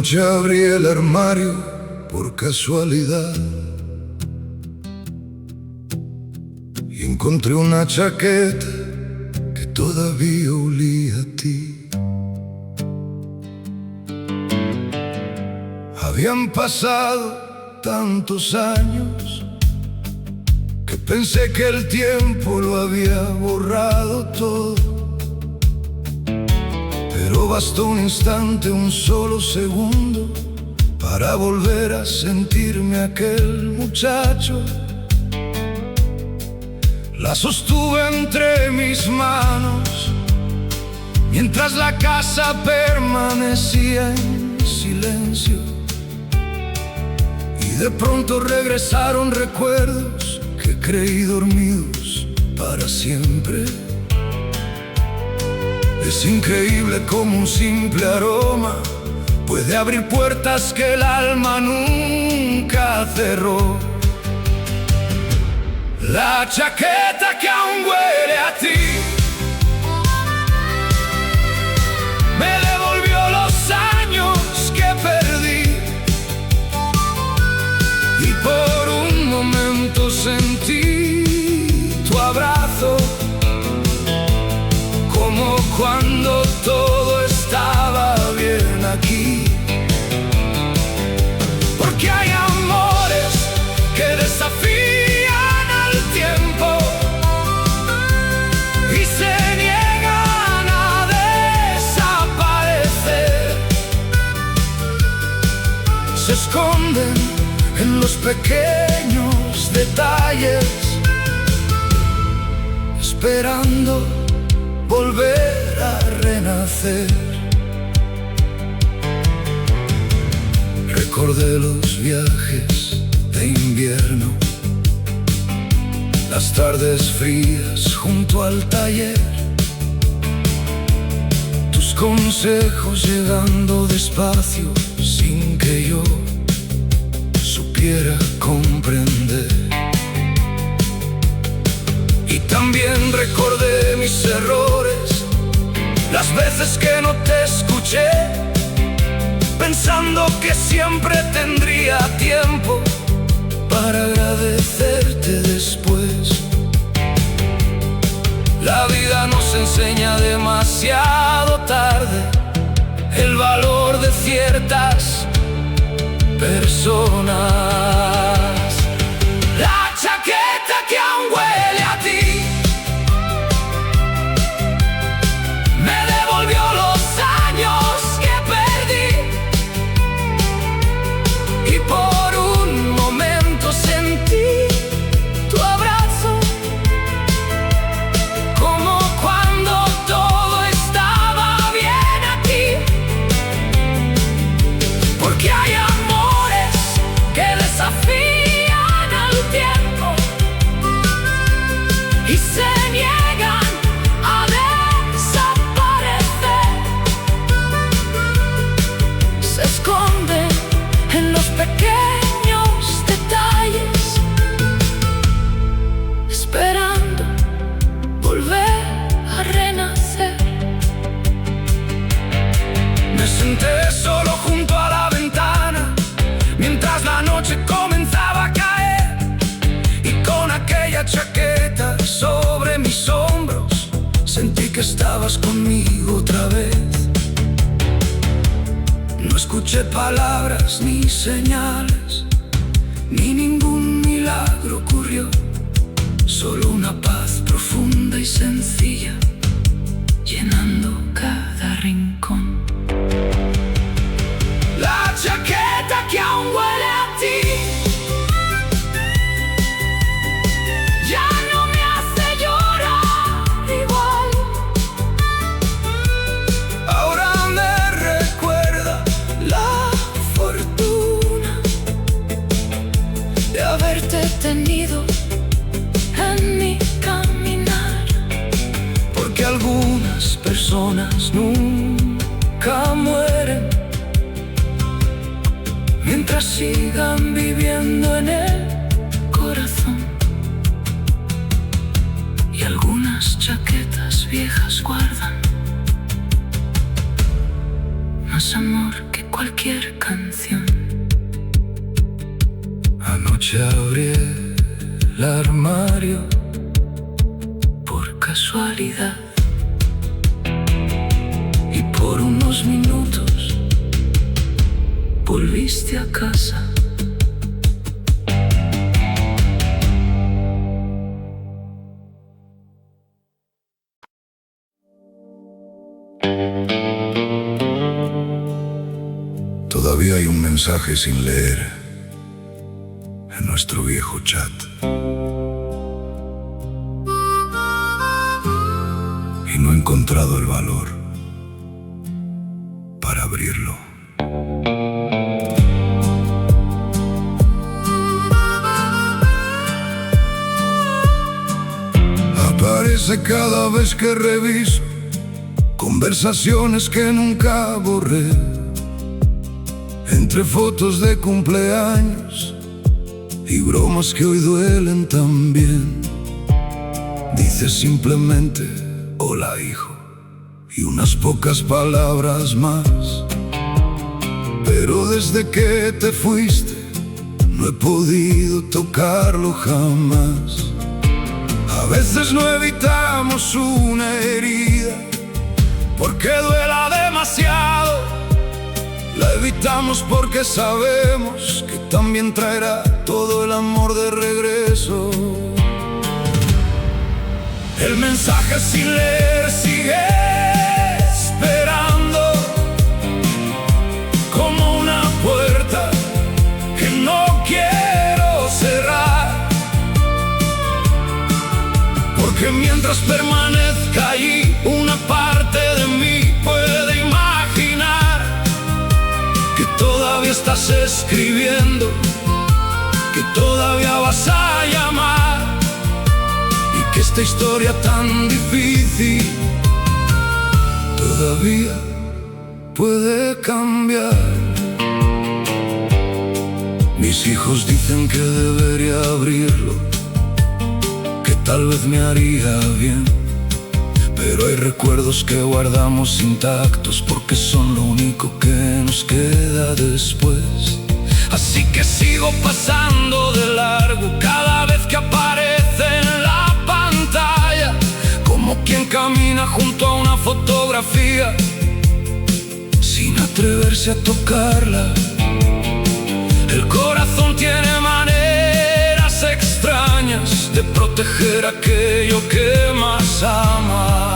noche abrí el armario por casualidad y encontré una chaqueta que todavía olía a ti. Habían pasado tantos años que pensé que el tiempo lo había borrado todo, pero bastó un instante, un solo segundo, para volver a sentirme aquel muchacho. La sostuve entre mis manos mientras la casa permanecía en silencio, y de pronto regresaron recuerdos que creí dormidos para siempre. Es increíble cómo un simple aroma puede abrir puertas que el alma nunca cerró. La chaqueta que aún huele a ti me devolvió los años que perdí, y por un momento sentí tu abrazo, como cuando todo estaba bien aquí. Porque hay amores que desafían al tiempo y se niegan a desaparecer. Se esconden en los pequeños detalles, esperando volver a renacer. Recordé los viajes de invierno, las tardes frías junto al taller, tus consejos llegando despacio sin que yo supiera comprender. Y también recordé mis errores, las veces que no te escuché, pensando que siempre tendría tiempo para agradecerte después. La vida nos enseña demasiado tarde el valor de ciertas personas. La chaqueta que aún huele a ti me devolvió los años que perdí, y por un momento sentí tu abrazo, como cuando todo estaba bien aquí. Porque hay amores que desafían al tiempo y se niegan a desaparecer. Se esconden en los pequeños detalles, esperando volver a renacer. Me senté solo junto a la ventana mientras la noche comenzaba a caer, y con aquella chaqueta sobre mis hombros sentí que estabas conmigo otra vez. No escuché palabras ni señales, ni ningún milagro ocurrió, solo una paz profunda y sencilla llenando cada rincón. La chaqueta que aún huele a ti ya no me hace llorar igual. Ahora me recuerda la fortuna de haberte tenido en mi caminar. Porque algunas personas nunca mueren mientras sigan viviendo en el corazón. Y algunas chaquetas viejas guardan más amor que cualquier canción. Anoche abrí el armario por casualidad y por unos minutos volviste a casa. Todavía hay un mensaje sin leer en nuestro viejo chat. Y no he encontrado el valor para abrirlo. Aparece cada vez que reviso conversaciones que nunca borré, entre fotos de cumpleaños y bromas que hoy duelen también. Dice simplemente hola hijo y unas pocas palabras más, pero desde que te fuiste no he podido tocarlo jamás. A veces no evitamos una herida porque duela demasiado, la evitamos porque sabemos que también traerá todo el amor de regreso. El mensaje sin leer sigue esperando, como una puerta que no quiero cerrar, porque mientras permanezca allí una parte de mí puede imaginar que todavía estás escribiendo, que todavía vas a llamar, y que esta historia tan difícil todavía puede cambiar. Mis hijos dicen que debería abrirlo, que tal vez me haría bien, pero hay recuerdos que guardamos intactos porque son lo único que nos queda después. Así que sigo pasando de largo cada vez que aparece en la pantalla, como quien camina junto a una fotografía sin atreverse a tocarla. El corazón tiene maneras extrañas de proteger aquello que más ama.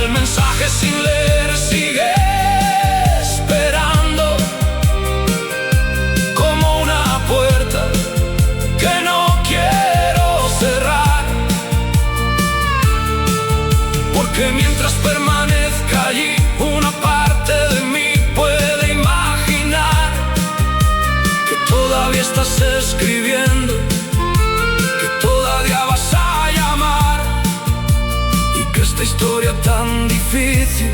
El mensaje sin leer sigue esperando, como una puerta que no quiero cerrar, porque mientras permanezca allí una parte de mí puede imaginar que todavía estás escribiendo, que todavía vas a llamar, y que esta historia tan difícil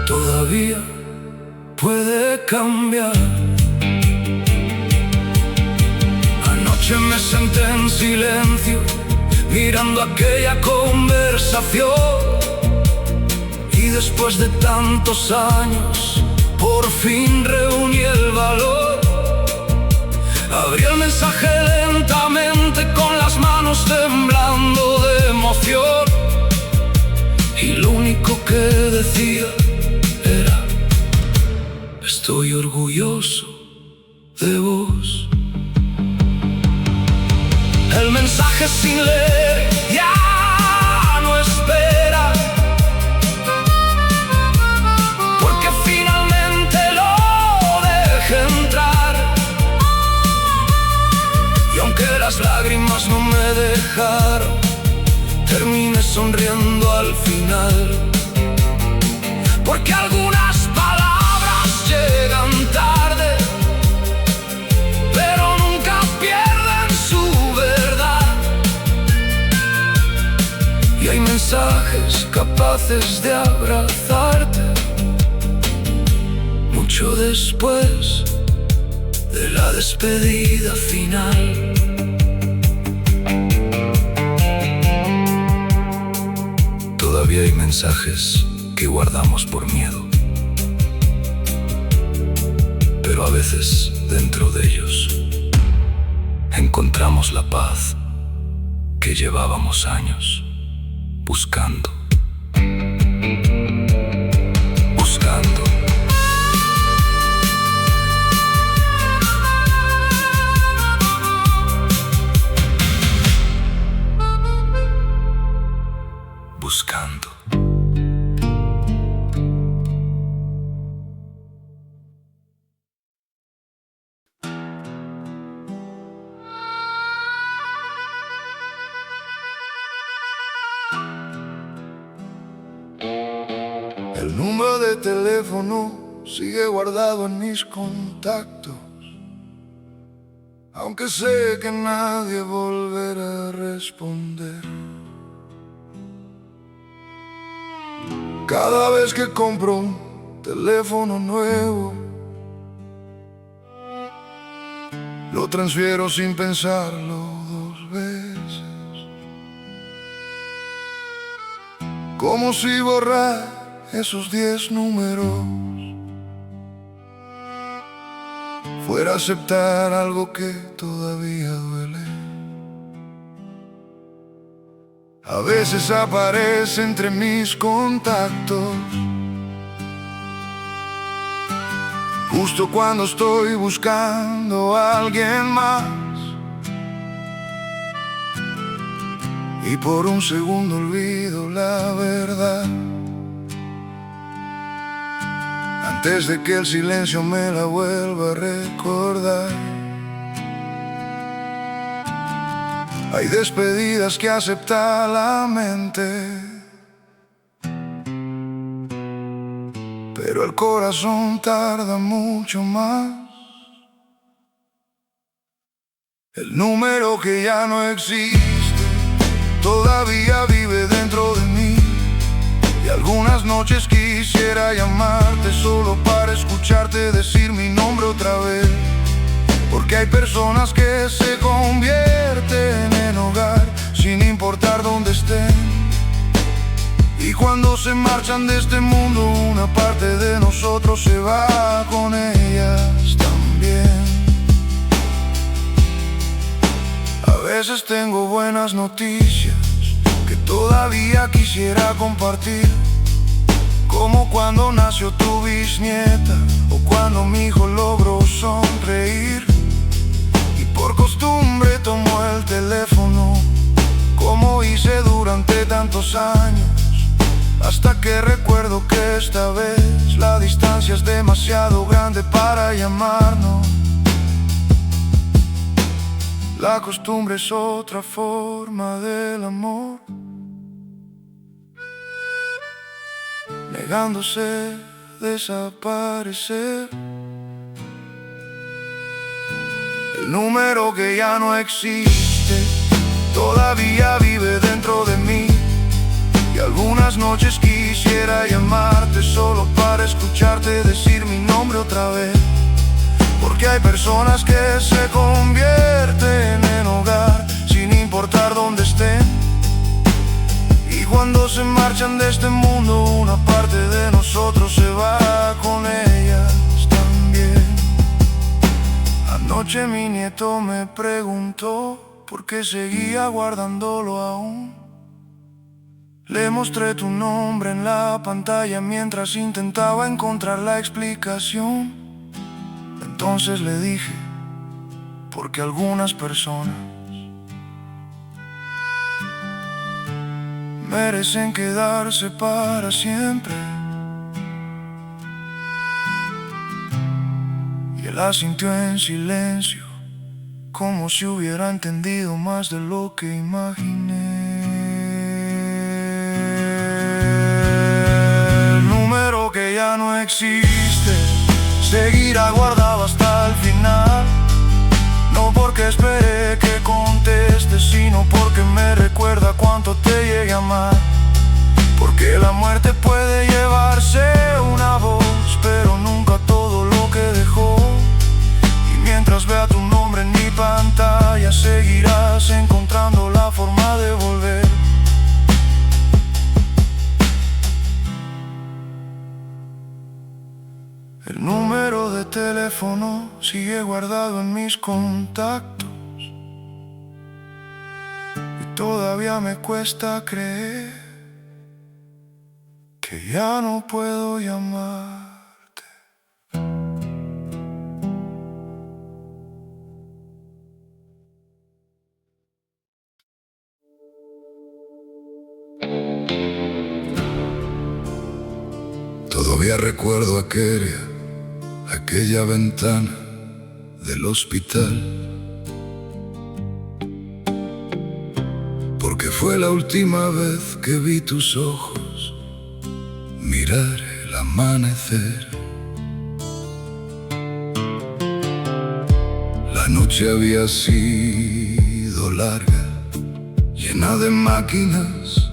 todavía puede cambiar. Anoche me senté en silencio mirando aquella conversación, y después de tantos años por fin reuní el valor. Abrí el mensaje lentamente con las manos temblando de emoción, y lo único que decía era: estoy orgulloso de vos. El mensaje sin leer ya no espera, porque finalmente lo dejé entrar, y aunque las lágrimas no me dejaron, terminé sonriendo al final, porque algunas palabras llegan tarde, pero nunca pierden su verdad, y hay mensajes capaces de abrazarte mucho después de la despedida final. Todavía hay mensajes que guardamos por miedo, pero a veces dentro de ellos encontramos la paz que llevábamos años buscando. Buscando. El número de teléfono sigue guardado en mis contactos, aunque sé que nadie volverá a responder. Cada vez que compro un teléfono nuevo, lo transfiero sin pensarlo 2 veces, como si borrar esos 10 números fuera aceptar algo que todavía duele. A veces aparece entre mis contactos, justo cuando estoy buscando a alguien más, y por un segundo olvido la verdad, antes de que el silencio me la vuelva a recordar. Hay despedidas que acepta la mente, pero el corazón tarda mucho más. El número que ya no existe todavía vive dentro de mí, y algunas noches quisiera llamarte solo para escucharte decir mi nombre otra vez, porque hay personas que se convierten en hogar sin importar dónde estén, y cuando se marchan de este mundo una parte de nosotros se va con ellas también. A veces tengo buenas noticias que todavía quisiera compartir, como cuando nació tu bisnieta o cuando mi hijo logró sonreír. Por costumbre tomo el teléfono, como hice durante tantos años, hasta que recuerdo que esta vez la distancia es demasiado grande para llamarnos. La costumbre es otra forma del amor, negándose desaparecer. El número que ya no existe todavía vive dentro de mí, y algunas noches quisiera llamarte solo para escucharte decir mi nombre otra vez, porque hay personas que se convierten en hogar sin importar dónde estén, y cuando se marchan de este mundo una parte de nosotros se va con ellas también. Anoche mi nieto me preguntó por qué seguía guardándolo aún. Le mostré tu nombre en la pantalla mientras intentaba encontrar la explicación. Entonces le dije, porque algunas personas merecen quedarse para siempre. Y él asintió en silencio, como si hubiera entendido más de lo que imaginé. El número que ya no existe seguirá guardado hasta el final, no porque esperé que contestes, sino porque me recuerda cuánto te llegué a amar. Porque la muerte puede llevarse una voz, pero nunca todo lo que dejó. Y mientras vea tu nombre en mi pantalla, seguirás encontrando la forma de volver. El número de teléfono sigue guardado en mis contactos y todavía me cuesta creer que ya no puedo llamarte. Todavía recuerdo aquella ventana del hospital, porque fue la última vez que vi tus ojos mirar el amanecer. La noche había sido larga, llena de máquinas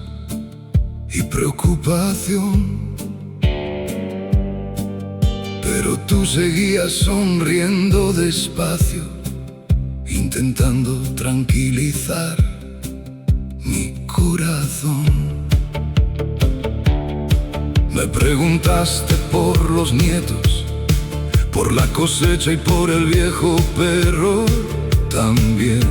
y preocupación, pero tú seguías sonriendo despacio, intentando tranquilizar mi corazón. Me preguntaste por los nietos, por la cosecha y por el viejo perro también,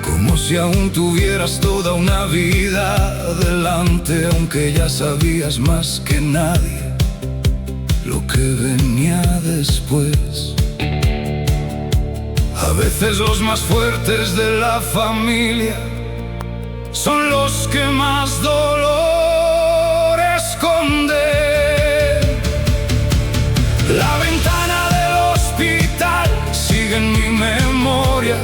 como si aún tuvieras toda una vida adelante, aunque ya sabías más que nadie lo que venía después. A veces los más fuertes de la familia son los que más dolor esconden. La ventana del hospital sigue en mi memoria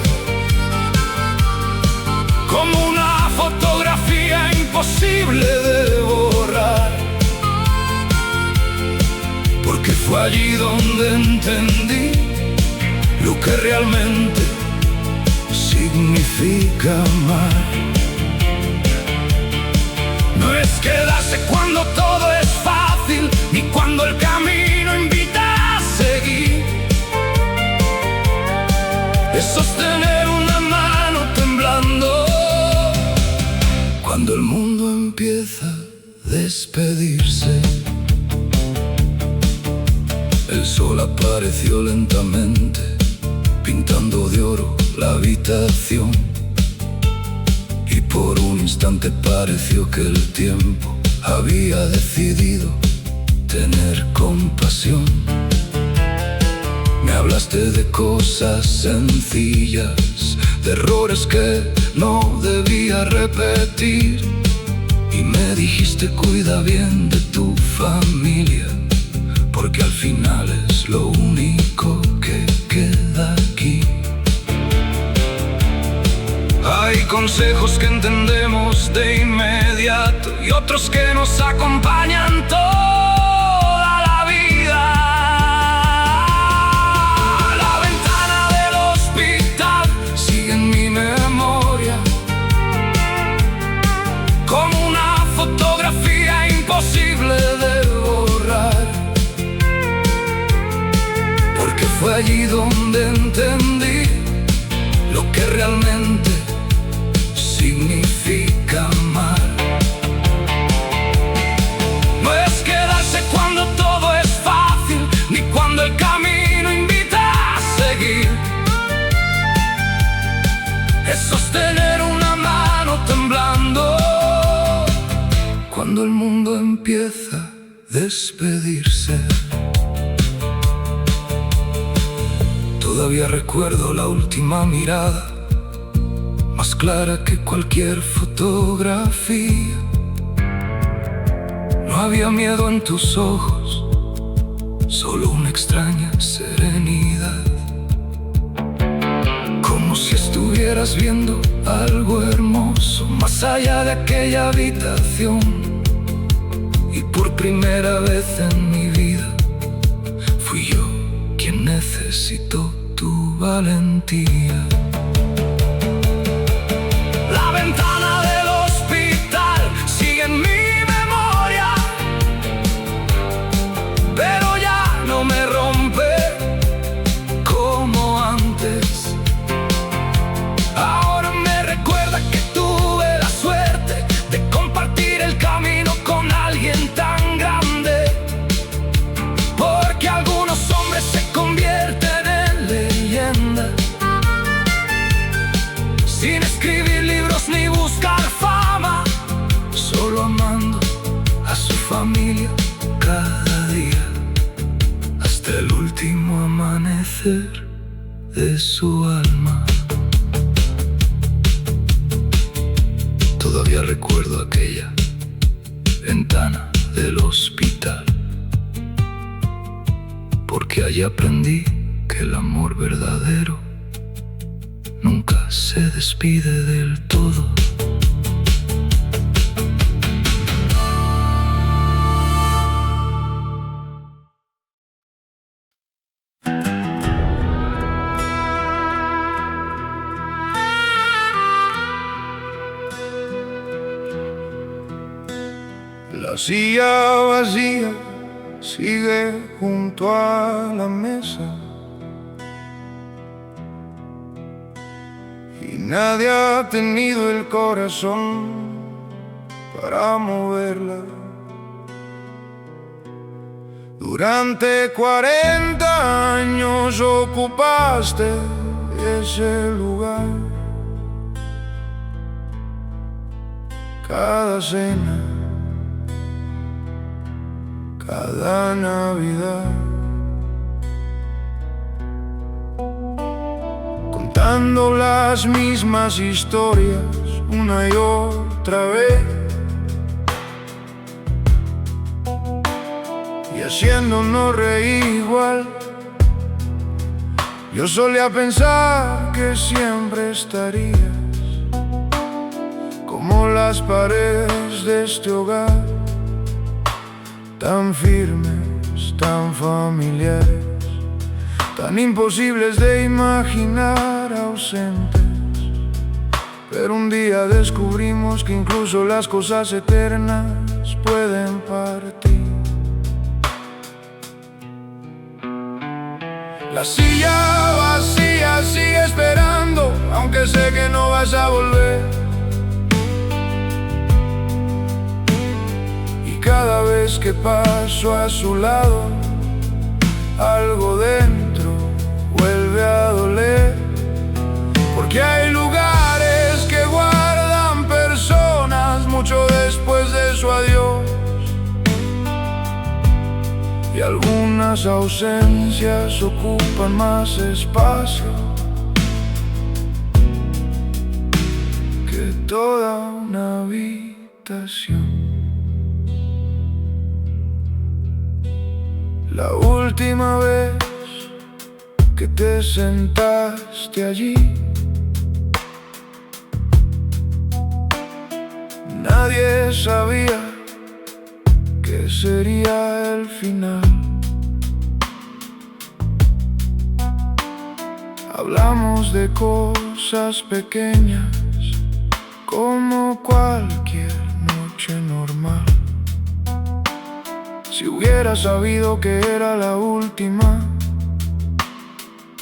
como una fotografía imposible de borrar, porque fue allí donde entendí lo que realmente significa amar. No es quedarse cuando todo es fácil, ni cuando el camino invita a seguir. Es sostener una mano temblando cuando el mundo empieza a despedirse. El sol apareció lentamente, pintando de oro la habitación, y por un instante pareció que el tiempo había decidido tener compasión. Me hablaste de cosas sencillas, de errores que no debía repetir, y me dijiste: cuida bien de tu familia, porque al final es lo único que queda aquí. Hay consejos que entendemos de inmediato y otros que nos acompañan toda la vida. La ventana del hospital sigue en mi memoria como una fotografía imposible de borrar, porque fue allí donde entendí lo que realmente significa amar. No es quedarse cuando todo es fácil, ni cuando el camino invita a seguir. Es sostener una mano temblando cuando el mundo empieza a despedirse. Todavía recuerdo la última mirada, más clara que cualquier fotografía. No había miedo en tus ojos, solo una extraña serenidad, como si estuvieras viendo algo hermoso más allá de aquella habitación. Y por primera vez en mi vida fui yo quien necesitó tu valentía. La ventana del hospital sigue en mi memoria, pero ya no me rompe como antes. Ahora me recuerda que tuve la suerte de compartir el camino con alguien tan grande, amanecer de su alma. Todavía recuerdo aquella ventana del hospital, porque allí aprendí que el amor verdadero nunca se despide del todo. La silla vacía sigue junto a la mesa y nadie ha tenido el corazón para moverla. Durante 40 años ocupaste ese lugar. Cada cena, cada Navidad, contando las mismas historias una y otra vez, y haciéndonos reír igual. Yo solía pensar que siempre estarías como las paredes de este hogar, tan firmes, tan familiares, tan imposibles de imaginar ausentes. Pero un día descubrimos que incluso las cosas eternas pueden partir. La silla vacía sigue esperando, aunque sé que no vas a volver. Cada vez que paso a su lado, algo dentro vuelve a doler, porque hay lugares que guardan personas mucho después de su adiós, y algunas ausencias ocupan más espacio que toda una habitación. La última vez que te sentaste allí, nadie sabía que sería el final. Hablamos de cosas pequeñas como cualquier noche normal. Si hubiera sabido que era la última,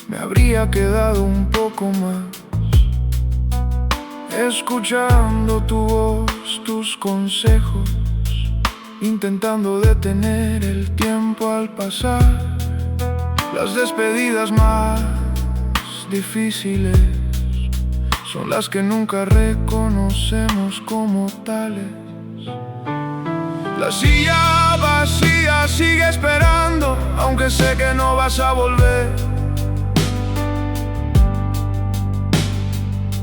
me habría quedado un poco más, escuchando tu voz, tus consejos, intentando detener el tiempo al pasar. Las despedidas más difíciles son las que nunca reconocemos como tales. La silla vacía sigue esperando, aunque sé que no vas a volver.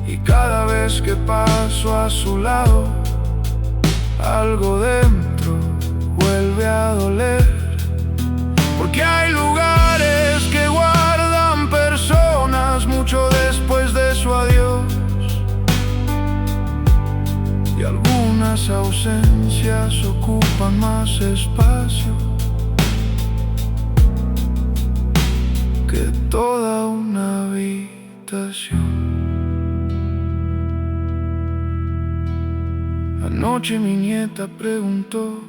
Y cada vez que paso a su lado, algo dentro vuelve a doler, porque hay lugares que guardan personas mucho después de su adiós, y algunas ausencias ocupan más espacio que toda una habitación. Anoche mi nieta preguntó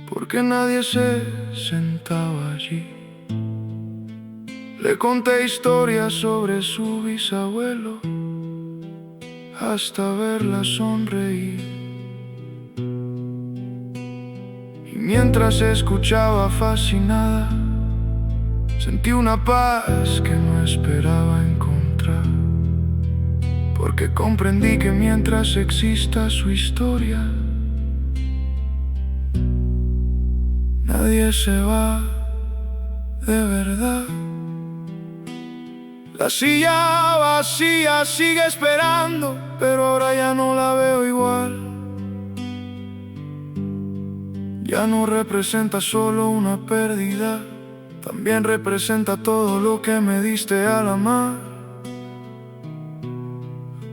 por qué nadie se sentaba allí. Le conté historias sobre su bisabuelo hasta verla sonreír. Y mientras escuchaba fascinada, sentí una paz que no esperaba encontrar, porque comprendí que mientras exista su historia, nadie se va de verdad. La silla vacía sigue esperando, pero ahora ya no la veo igual. Ya no representa solo una pérdida, también representa todo lo que me diste al amar.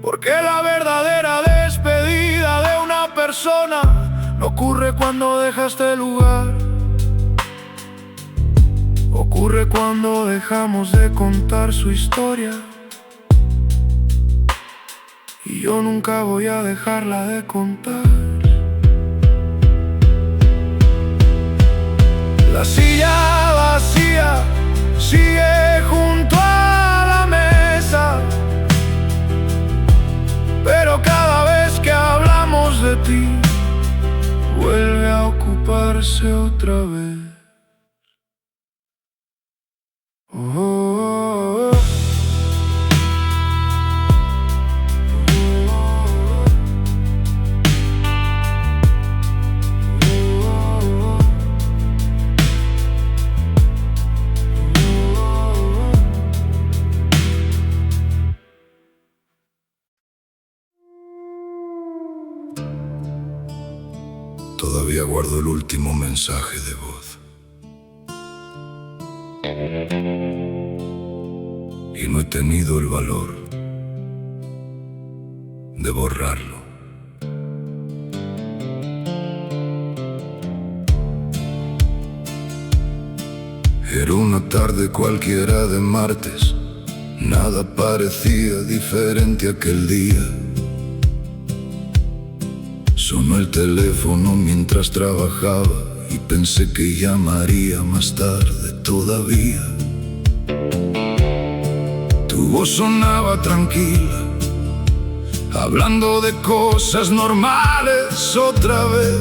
Porque la verdadera despedida de una persona no ocurre cuando dejas este lugar. Ocurre cuando dejamos de contar su historia. Y yo nunca voy a dejarla de contar. La silla vacía sigue junto a la mesa, pero cada vez que hablamos de ti, vuelve a ocuparse otra vez. Oh, oh, oh. Todavía guardo el último mensaje de voz. Y no he tenido el valor de borrarlo. Era una tarde cualquiera de martes. Nada parecía diferente aquel día. Sonó el teléfono mientras trabajaba y pensé que llamaría más tarde todavía. Tu voz sonaba tranquila, hablando de cosas normales otra vez,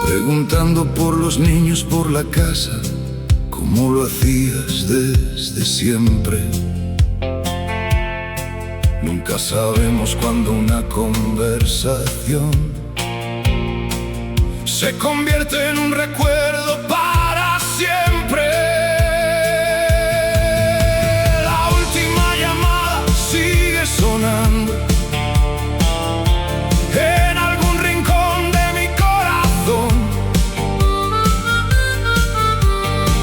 preguntando por los niños por la casa, como lo hacías desde siempre. Nunca sabemos cuándo una conversación se convierte en un recuerdo para siempre. La última llamada sigue sonando en algún rincón de mi corazón,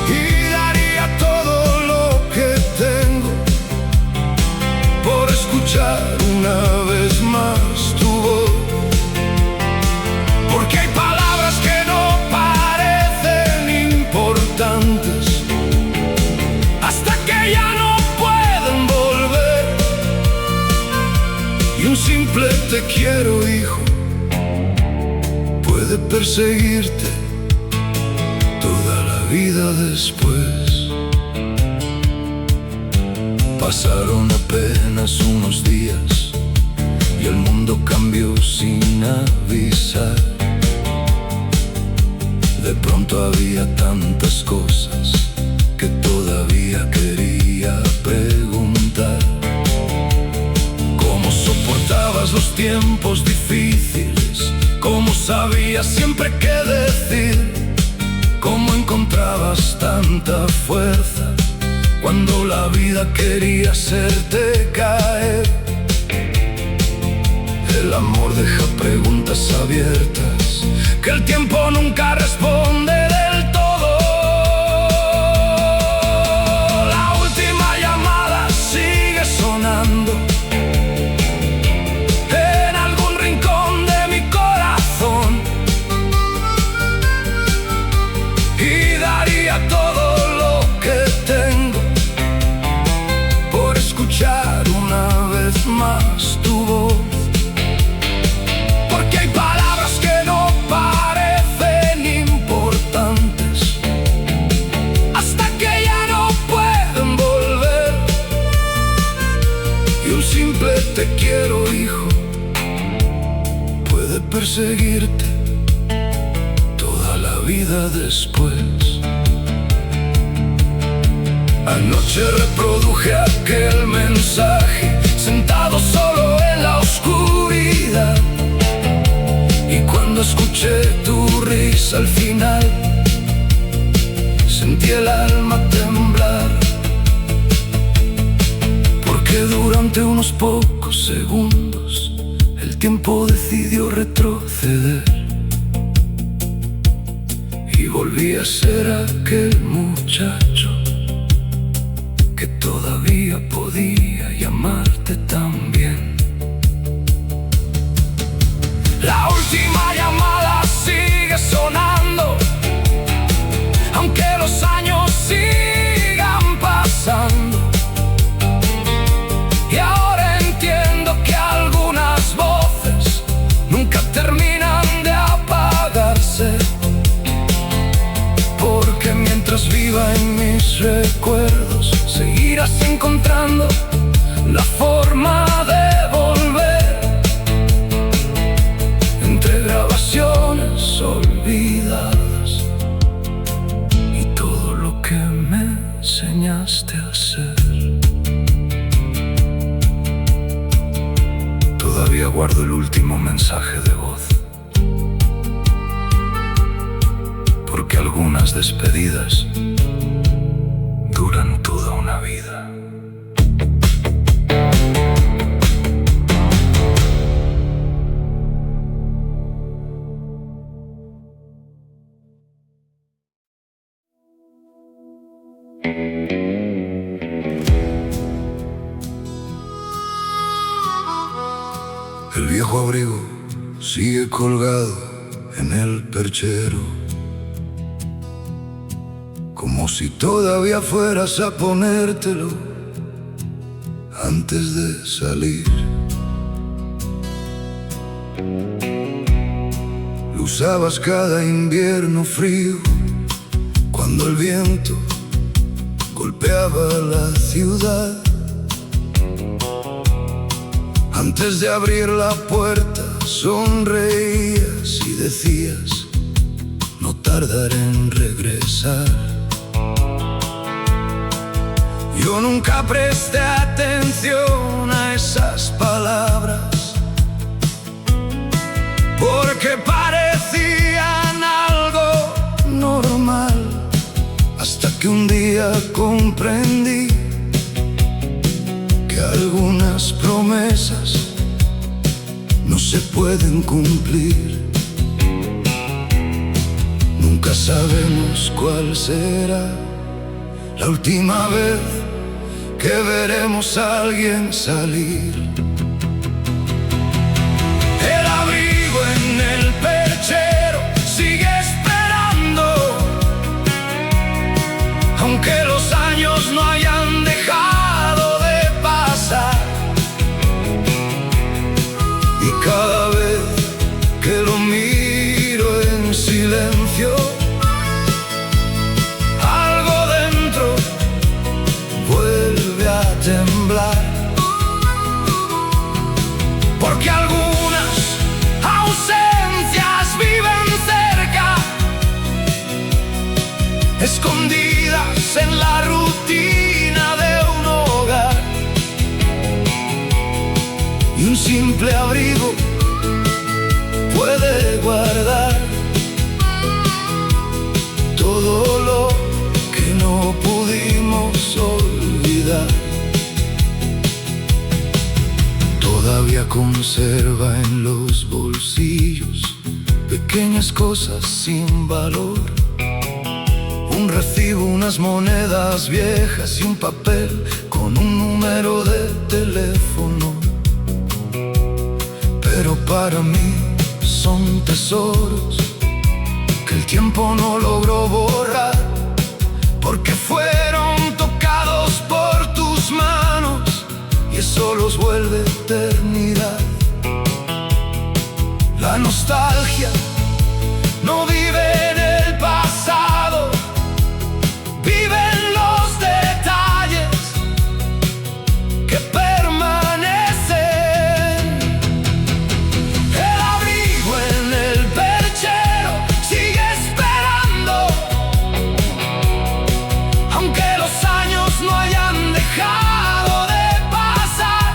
y daría todo lo que tengo por escuchar una vez más tu voz. Porque hay palabras que no parecen importantes hasta que ya no pueden volver. Y un simple te quiero, hijo, puede perseguirte toda la vida después. Pasaron apenas unos días y el mundo cambió sin avisar. De pronto había tantas cosas que todavía quería preguntar. ¿Cómo soportabas los tiempos difíciles? ¿Cómo sabías siempre qué decir? ¿Cómo encontrabas tanta fuerza cuando la vida quería hacerte caer? El amor deja preguntas abiertas que el tiempo nunca responde del todo. La última llamada sigue sonando en algún rincón de mi corazón, y daría todo lo que tengo por escuchar una vez más tu voz. Porque hay palabras que no parecen importantes hasta que ya no pueden volver. Y un simple te quiero, hijo, puede perseguirte toda la vida después. Anoche reproduje aquel mensaje, sentado solo en la oscuridad, y cuando escuché tu risa al final, sentí el alma temblar, porque durante unos pocos segundos el tiempo decidió retroceder y volví a ser aquel muchacho que todavía podía llamarte también. La última llamada sigue sonando, aunque los años sigan pasando. Y ahora entiendo que algunas voces nunca terminan de apagarse, porque mientras viva en mis recuerdos seguirás encontrando la forma de volver entre grabaciones olvidadas y todo lo que me enseñaste a hacer. Todavía guardo el último mensaje de voz, porque algunas despedidas duran toda una vida. El viejo abrigo sigue colgado en el perchero, como si todavía fueras a ponértelo antes de salir. Lo usabas cada invierno frío, cuando el viento golpeaba la ciudad. Antes de abrir la puerta sonreías y decías: no tardaré en regresar. Yo nunca presté atención a esas palabras, porque parecían algo normal, hasta que un día comprendí que algunas promesas no se pueden cumplir. Nunca sabemos cuál será la última vez que veremos a alguien salir. El abrigo en el perchero sigue esperando, aunque los años no hayan dejado de pasar. Y cada vez que lo miro en silencio, algo dentro vuelve a temblar, porque algunas ausencias viven cerca, escondidas en la rutina de un hogar. Y un simple abrigo puede guardar todo lo que no pudimos olvidar. Todavía conserva en los bolsillos pequeñas cosas sin valor, un recibo, unas monedas viejas y un papel con un número de teléfono. Pero para mí son tesoros que el tiempo no logró borrar, porque fueron tocados por tus manos y eso los vuelve eternidad. La nostalgia no vive en el pasado, vive en los detalles que permanecen. El abrigo en el perchero sigue esperando, aunque los años no hayan dejado de pasar.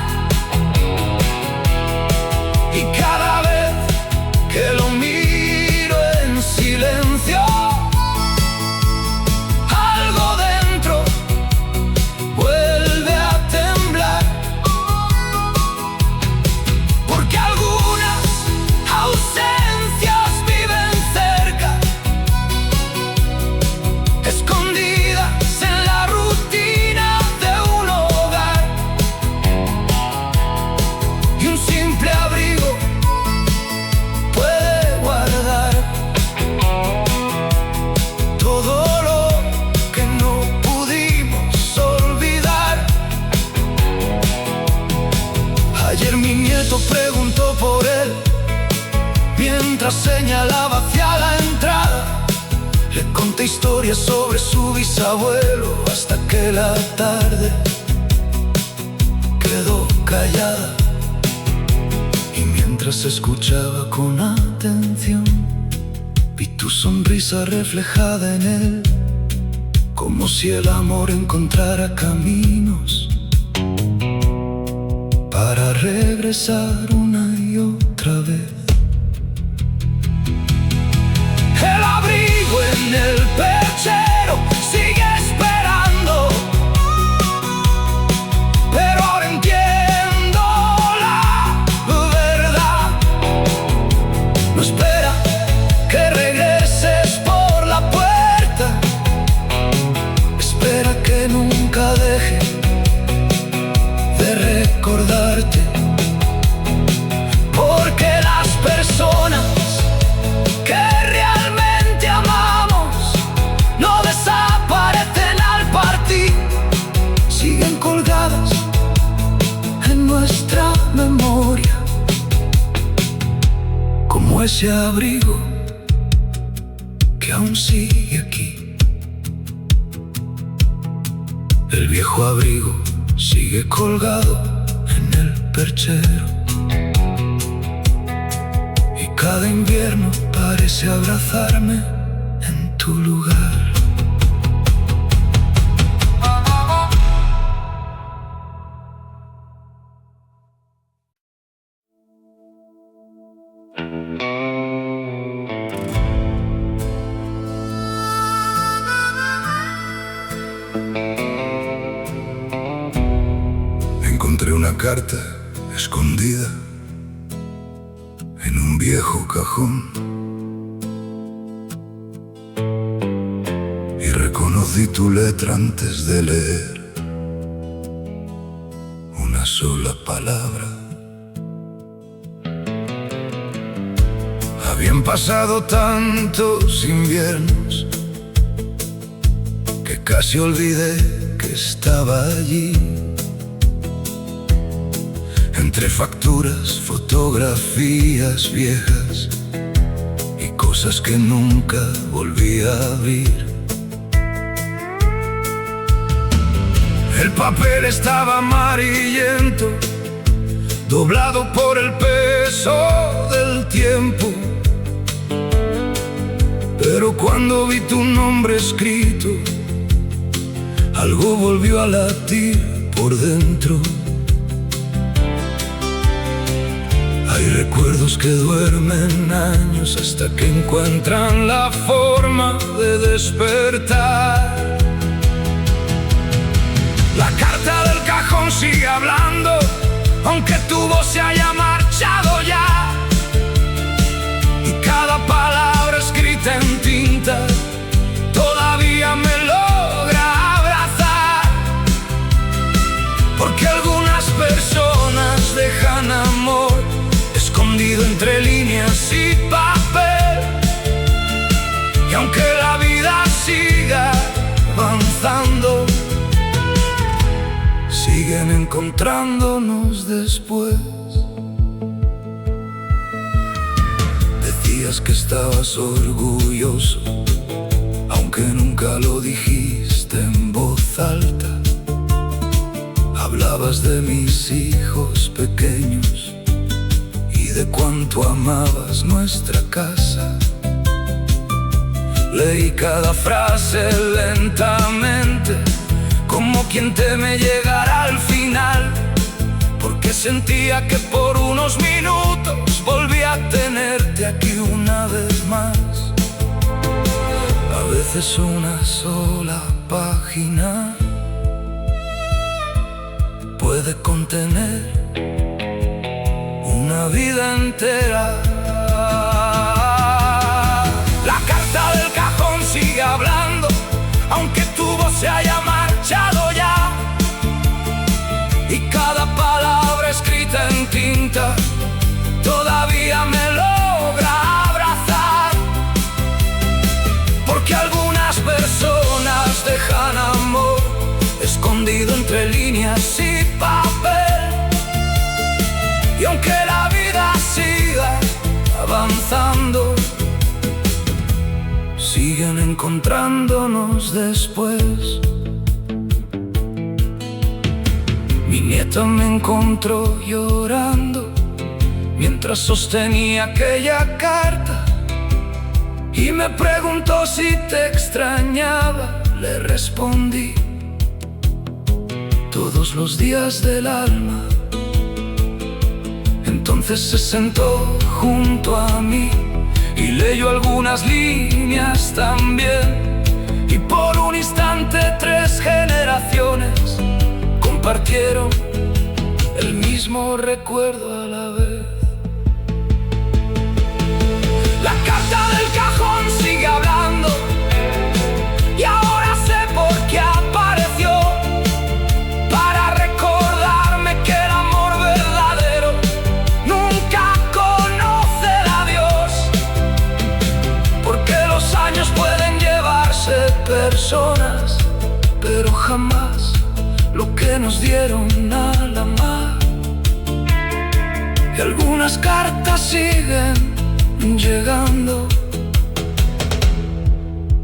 Y cada vez que lo miro historias sobre su bisabuelo, hasta que la tarde quedó callada. Y mientras escuchaba con atención, vi tu sonrisa reflejada en él, como si el amor encontrara caminos para regresar una y otra vez. El abrigo en el perchero sigue esperando, pero ahora entiendo la verdad. No espera que regreses por la puerta, espera que nunca deje de recordarte, porque las personas que realmente amamos no desaparecen al partir, siguen colgadas en nuestra memoria, como ese abrigo que aún sigue aquí. El viejo abrigo sigue colgado en el perchero, y cada invierno parece abrazarme en tu lugar. Encontré una carta escondida en un viejo cajón y reconocí tu letra antes de leer una sola palabra. Habían pasado tantos inviernos que casi olvidé que estaba allí. Entre facturas, fotografías viejas y cosas que nunca volví a abrir. El papel estaba amarillento, doblado por el peso del tiempo. Pero cuando vi tu nombre escrito, algo volvió a latir por dentro. Hay recuerdos que duermen años hasta que encuentran la forma de despertar. La carta del cajón sigue hablando, aunque tu voz se haya marchado ya. Y cada palabra escrita en tinta todavía me logra abrazar, porque algunas personas dejan amor escondido entre líneas y papel. Y aunque la vida siga avanzando, siguen encontrándonos después. Decías que estabas orgulloso, aunque nunca lo dijiste en voz alta. Hablabas de mis hijos pequeños y de cuánto amabas nuestra casa. Leí cada frase lentamente, como quien teme llegar al final, porque sentía que por unos minutos volví a tenerte aquí una vez más. A veces una sola página puede contener una vida entera. La carta del cajón sigue hablando, aunque tu voz se haya marchado ya. Y cada palabra escrita en tinta todavía me logra abrazar, porque algunas personas dejan amor escondido entre líneas y papel. Y aunque la vida siga avanzando, siguen encontrándonos después. Mi nieta me encontró llorando mientras sostenía aquella carta y me preguntó si te extrañaba. Le respondí: todos los días del alma. Entonces se sentó junto a mí y leyó algunas líneas también. Y por un instante 3 generaciones compartieron el mismo recuerdo a la vez. La carta del cajón sigue hablando y ahora sé por qué apareció, para recordarme que el amor verdadero nunca conoce a Dios, porque los años pueden llevarse personas, pero jamás lo que nos dieron al amar. Y algunas cartas siguen llegando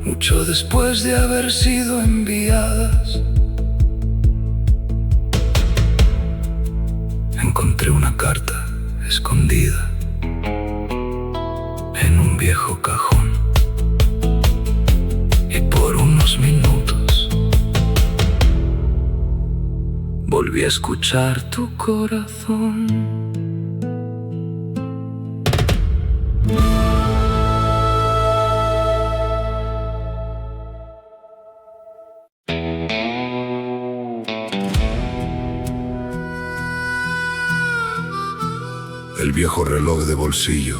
mucho después de haber sido enviadas. Encontré una carta escondida en un viejo cajón y por unos minutos volví a escuchar tu corazón. El viejo reloj de bolsillo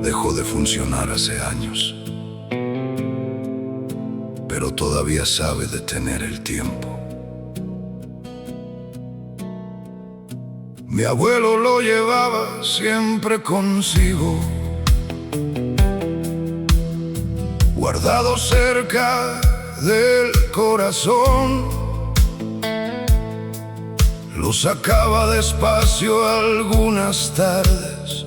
dejó de funcionar hace años, pero todavía sabe detener el tiempo. Mi abuelo lo llevaba siempre consigo, guardado cerca del corazón. Lo sacaba despacio algunas tardes,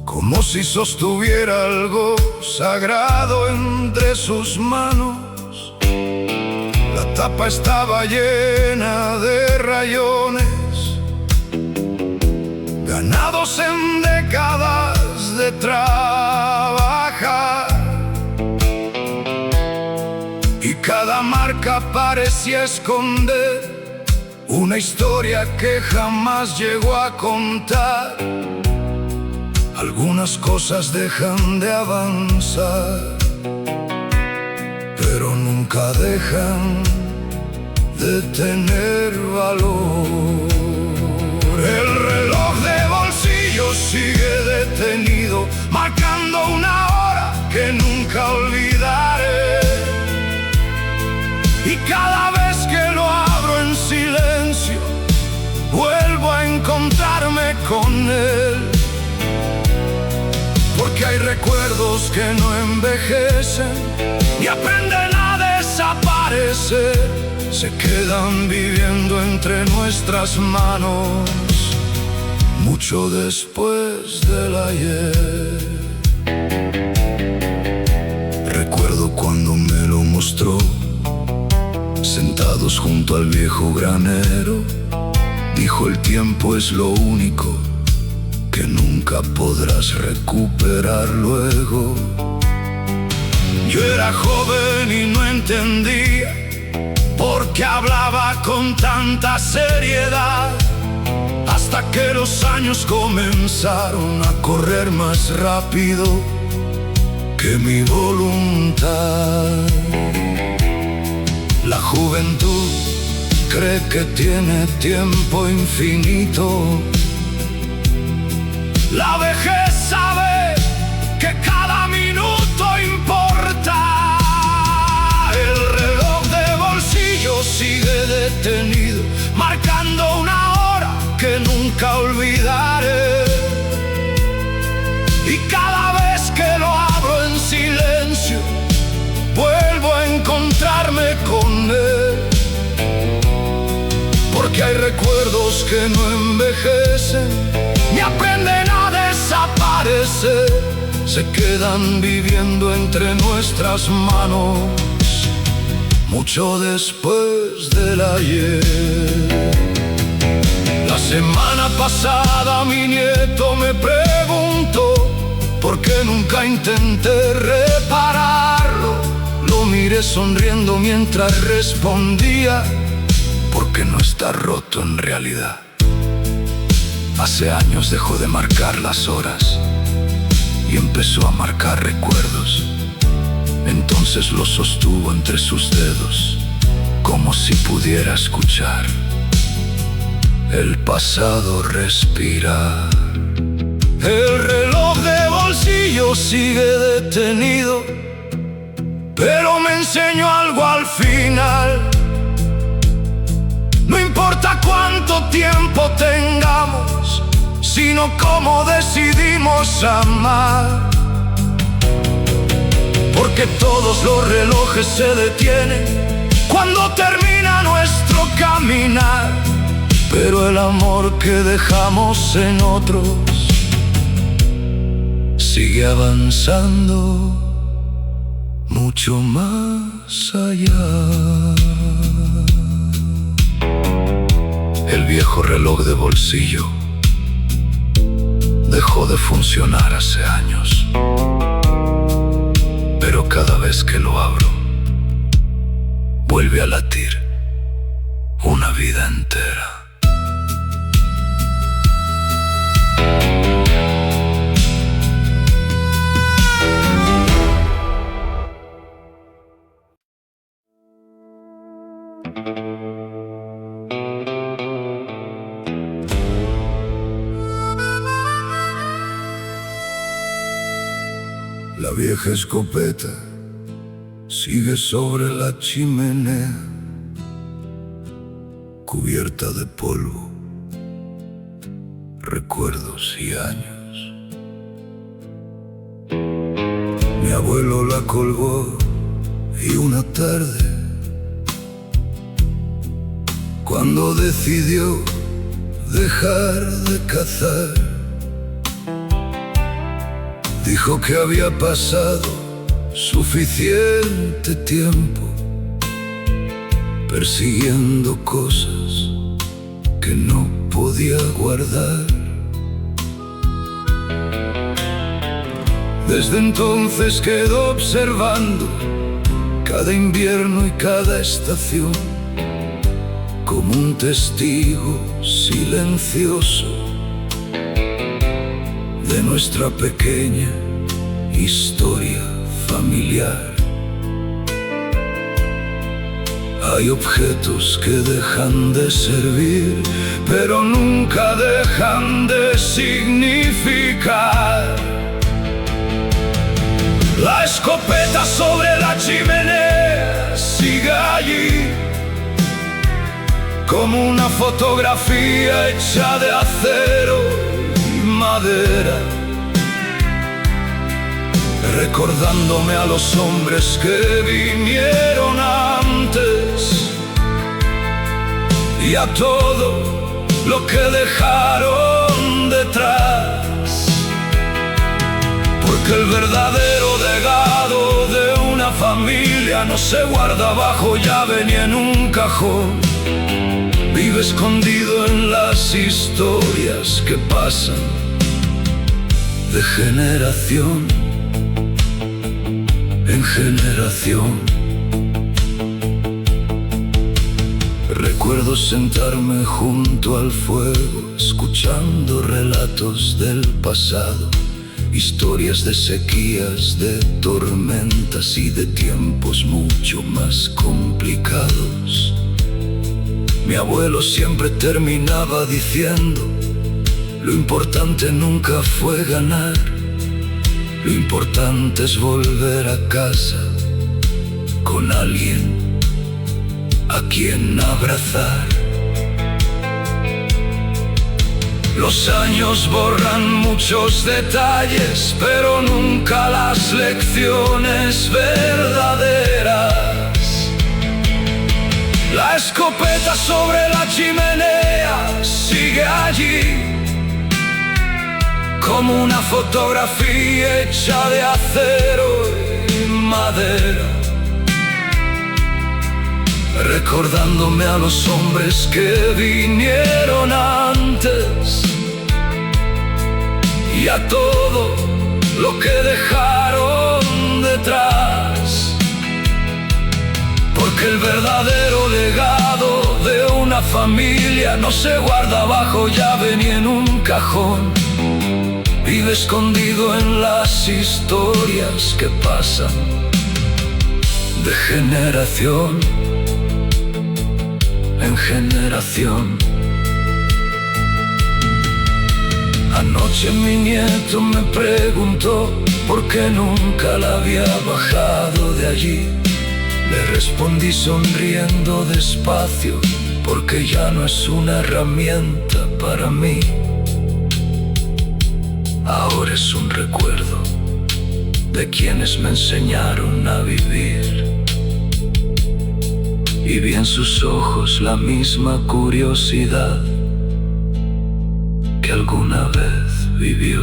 como si sostuviera algo sagrado entre sus manos. La tapa estaba llena de rayones, ganados en décadas de trabajar, y cada marca parecía esconder una historia que jamás llegó a contar. Algunas cosas dejan de avanzar, pero nunca dejan de tener valor. El reloj de bolsillo sigue detenido, marcando una hora que nunca olvidaré. Y cada vez que lo abro en silencio, vuelvo a encontrarme con él. Porque hay recuerdos que no envejecen ni aprenden a desaparecer. Se quedan viviendo entre nuestras manos, mucho después del ayer. Recuerdo cuando me lo mostró, sentados junto al viejo granero. Dijo: el tiempo es lo único que nunca podrás recuperar luego. Yo era joven y no entendía por qué hablaba con tanta seriedad, hasta que los años comenzaron a correr más rápido que mi voluntad. La juventud cree que tiene tiempo infinito. La vejez sabe que cada minuto importa. El reloj de bolsillo sigue detenido, marcando una hora que nunca olvidaré. Y cada vez que lo abro en silencio, vuelvo a encontrarme con él. Porque hay recuerdos que no envejecen ni aprenden a desaparecer. se quedan viviendo entre nuestras manos, mucho después del ayer. La semana pasada mi nieto me preguntó por qué nunca intenté repararlo. Lo miré sonriendo mientras respondía: porque no está roto en realidad. Hace años dejó de marcar las horas y empezó a marcar recuerdos. Entonces lo sostuvo entre sus dedos, como si pudiera escuchar el pasado respirar. El reloj de bolsillo sigue detenido, pero me enseñó algo al final. No importa cuánto tiempo tengamos, sino cómo decidimos amar. Porque todos los relojes se detienen cuando termina nuestro caminar, pero el amor que dejamos en otros sigue avanzando mucho más allá. El viejo reloj de bolsillo dejó de funcionar hace años, pero cada vez que lo abro, vuelve a latir una vida entera. La vieja escopeta sigue sobre la chimenea, cubierta de polvo, recuerdos y años. Mi abuelo la colgó y una tarde, cuando decidió dejar de cazar, dijo que había pasado suficiente tiempo persiguiendo cosas que no podía guardar. Desde entonces quedó observando cada invierno y cada estación, como un testigo silencioso de nuestra pequeña historia familiar. Hay objetos que dejan de servir, pero nunca dejan de significar. La escopeta sobre la chimenea sigue allí, como una fotografía hecha de acero y madera, recordándome a los hombres que vinieron antes y a todo lo que dejaron detrás. Porque el verdadero legado de una familia no se guarda bajo llave ni en un cajón, vive escondido en las historias que pasan de generación en generación. Recuerdo sentarme junto al fuego, escuchando relatos del pasado, historias de sequías, de tormentas y de tiempos mucho más complicados. Mi abuelo siempre terminaba diciendo: lo importante nunca fue ganar, lo importante es volver a casa con alguien a quien abrazar. Los años borran muchos detalles, pero nunca las lecciones verdaderas. La escopeta sobre la chimenea sigue allí, como una fotografía hecha de acero y madera, recordándome a los hombres que vinieron antes y a todo lo que dejaron detrás. Porque el verdadero legado de una familia no se guarda bajo llave ni en un cajón. Vive escondido en las historias que pasan de generación en generación. Anoche mi nieto me preguntó por qué nunca la había bajado de allí. Le respondí sonriendo despacio, porque ya no es una herramienta para mí. Ahora es un recuerdo de quienes me enseñaron a vivir. Y vi en sus ojos la misma curiosidad que alguna vez vivió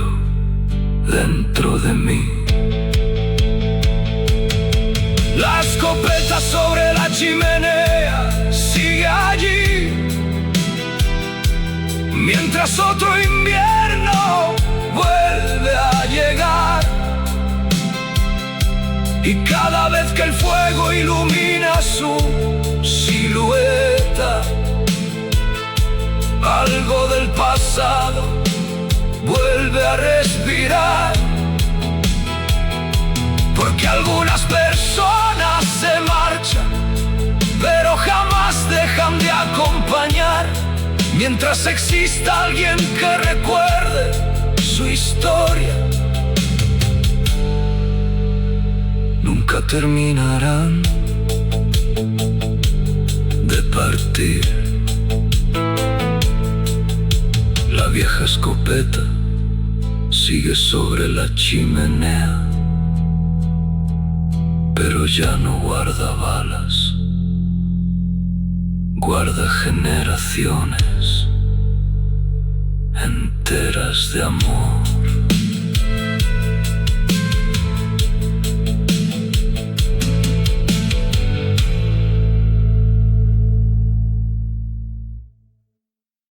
dentro de mí. La escopeta sobre la chimenea sigue allí, mientras otro invierno vuelve a llegar. Y cada vez que el fuego ilumina su silueta, algo del pasado vuelve a respirar. Porque algunas personas se marchan, pero jamás dejan de acompañar, mientras exista alguien que recuerde su historia. Nunca terminarán de partir. La vieja escopeta sigue sobre la chimenea, pero ya no guarda balas, guarda generaciones enteras de amor.